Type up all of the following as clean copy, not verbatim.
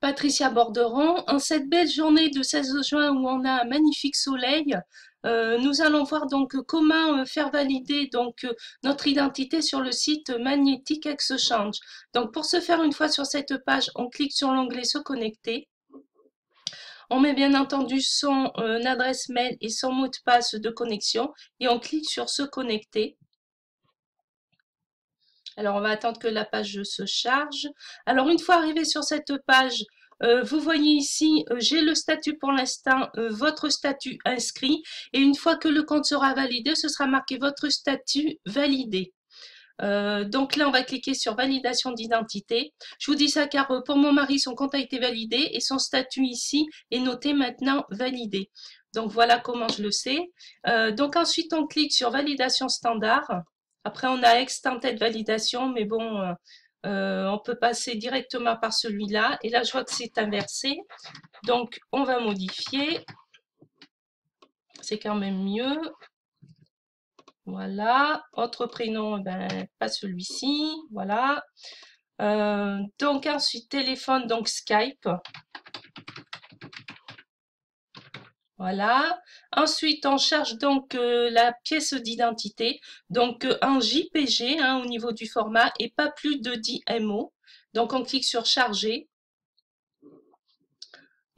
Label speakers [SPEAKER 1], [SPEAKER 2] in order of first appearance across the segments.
[SPEAKER 1] Patricia Borderon. En cette belle journée de 16 juin où on a un magnifique soleil, nous allons voir donc comment faire valider donc notre identité sur le site Magnetic Exchange. Donc pour ce faire, une fois sur cette page, on clique sur l'onglet Se connecter. On met bien entendu son adresse mail et son mot de passe de connexion et on clique sur Se connecter. Alors, on va attendre que la page se charge. Alors, une fois arrivé sur cette page, vous voyez ici, j'ai le statut pour l'instant, votre statut inscrit. Et une fois que le compte sera validé, ce sera marqué votre statut validé. Donc là, on va cliquer sur validation d'identité. Je vous dis ça car pour mon mari, son compte a été validé et son statut ici est noté maintenant validé. Donc voilà comment je le sais. Donc ensuite, on clique sur validation standard. Après, on a extended validation, mais bon, on peut passer directement par celui-là. Et là, je vois que c'est inversé. Donc, on va modifier. C'est quand même mieux. Voilà. Autre prénom, ben, pas celui-ci. Voilà. Donc, ensuite, téléphone, donc Skype. Voilà. Ensuite, on charge donc la pièce d'identité, donc en JPG hein, au niveau du format et pas plus de 10 MO. Donc, on clique sur charger.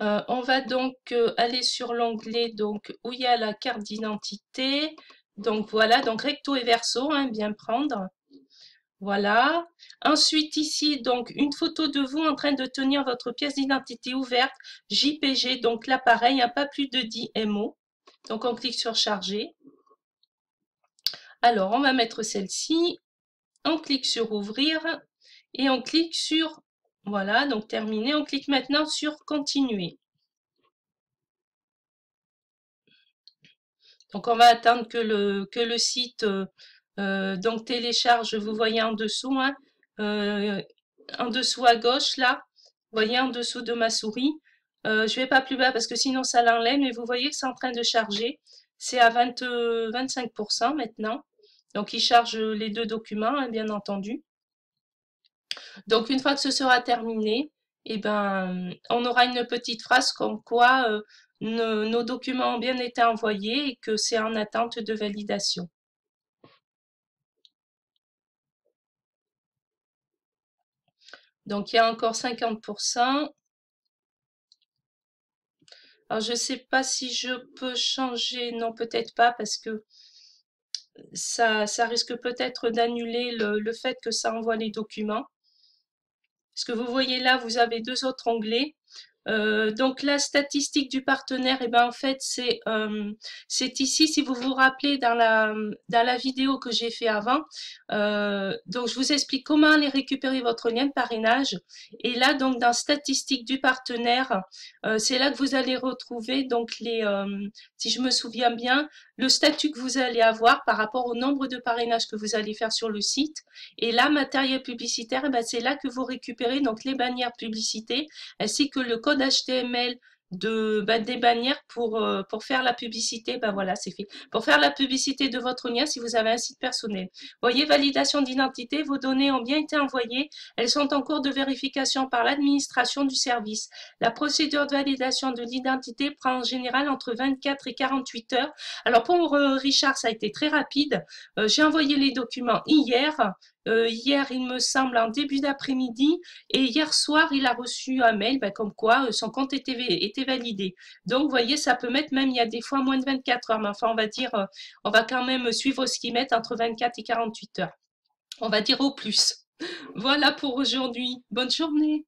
[SPEAKER 1] On va donc aller sur l'onglet donc où il y a la carte d'identité. Donc voilà, donc recto et verso, hein, bien prendre. Voilà. Ensuite, ici, donc, une photo de vous en train de tenir votre pièce d'identité ouverte, JPG, donc l'appareil, hein, pas plus de 10 MO. Donc, on clique sur charger. Alors, on va mettre celle-ci. On clique sur ouvrir et on clique sur, voilà, donc terminé. On clique maintenant sur continuer. Donc, on va attendre que le site donc télécharge, vous voyez en dessous, hein, en dessous à gauche, là, vous voyez en dessous de ma souris. Je vais pas plus bas parce que sinon ça l'enlève, mais vous voyez que c'est en train de charger. C'est à 25% maintenant. Donc, il charge les deux documents, hein, bien entendu. Donc, une fois que ce sera terminé, eh ben, on aura une petite phrase comme quoi nos documents ont bien été envoyés et que c'est en attente de validation. Donc, il y a encore 50%. Alors, je ne sais pas si je peux changer. Non, peut-être pas parce que ça risque peut-être d'annuler le fait que ça envoie les documents. Parce que vous voyez là, vous avez deux autres onglets. Donc la statistique du partenaire, et ben en fait c'est ici, si vous vous rappelez dans la vidéo que j'ai fait avant. Donc je vous explique comment aller récupérer votre lien de parrainage. Et là donc dans statistique du partenaire, c'est là que vous allez retrouver donc si je me souviens bien, le statut que vous allez avoir par rapport au nombre de parrainages que vous allez faire sur le site. Et là matériel publicitaire, ben, c'est là que vous récupérez donc les bannières publicité ainsi que le code HTML des bannières pour faire la publicité. Ben voilà, c'est fait. Pour faire la publicité de votre lien si vous avez un site personnel. Voyez, validation d'identité, vos données ont bien été envoyées. Elles sont en cours de vérification par l'administration du service. La procédure de validation de l'identité prend en général entre 24 et 48 heures. Alors pour Richard, ça a été très rapide. J'ai envoyé les documents hier. Hier, il me semble, en début d'après-midi, et hier soir, il a reçu un mail comme quoi son compte était validé. Donc, vous voyez, ça peut mettre même, il y a des fois moins de 24 heures, mais enfin, on va dire, on va quand même suivre ce qu'ils mettent entre 24 et 48 heures. On va dire au plus. Voilà pour aujourd'hui. Bonne journée.